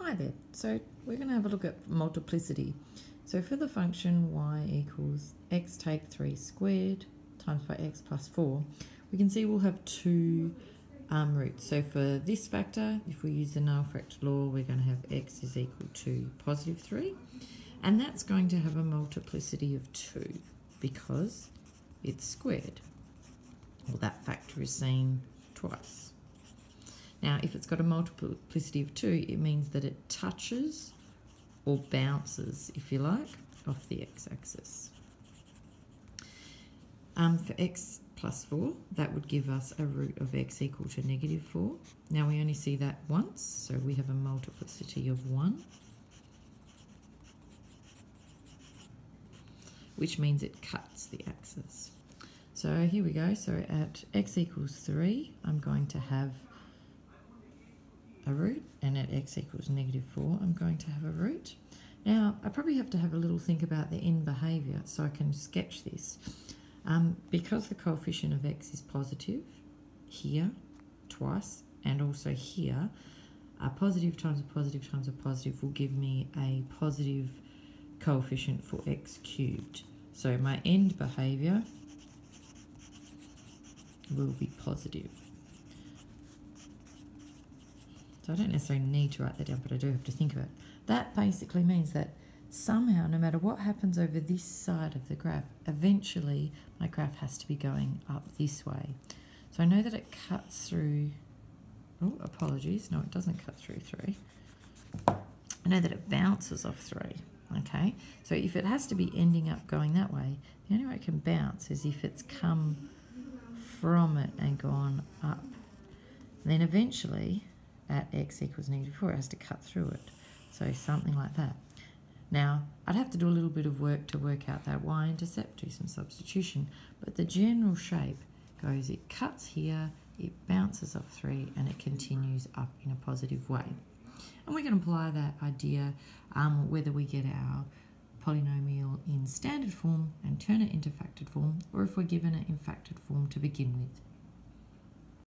Hi there. So we're going to have a look at multiplicity. So for the function y equals x take 3 squared times by x plus 4, we can see we'll have two roots. So for this factor, if we use the null factor law, we're going to have x is equal to positive 3. And that's going to have a multiplicity of 2 because it's squared. Well, that factor is seen twice. Now, if it's got a multiplicity of 2, it means that it touches or bounces, if you like, off the x-axis. For x plus 4, that would give us a root of x equal to negative 4. Now, we only see that once, so we have a multiplicity of 1, which means it cuts the axis. So here we go. So at x equals 3, I'm going to have a root, and at x equals negative 4, I'm going to have a root. Now, I probably have to have a little think about the end behaviour so I can sketch this. Because the coefficient of x is positive, here, twice, and also here, a positive times a positive times a positive will give me a positive coefficient for x cubed. So my end behaviour will be positive. So I don't necessarily need to write that down, but I do have to think of it. That basically means that somehow, no matter what happens over this side of the graph, eventually my graph has to be going up this way. So I know that it cuts through, oh, apologies, no, it doesn't cut through 3. I know that it bounces off 3, okay? So if it has to be ending up going that way, the only way it can bounce is if it's come from it and gone up. Then eventually, at x equals negative 4, it has to cut through it. So something like that. Now, I'd have to do a little bit of work to work out that y-intercept, do some substitution, but the general shape goes, it cuts here, it bounces off 3, and it continues up in a positive way. And we can apply that idea whether we get our polynomial in standard form and turn it into factored form, or if we're given it in factored form to begin with.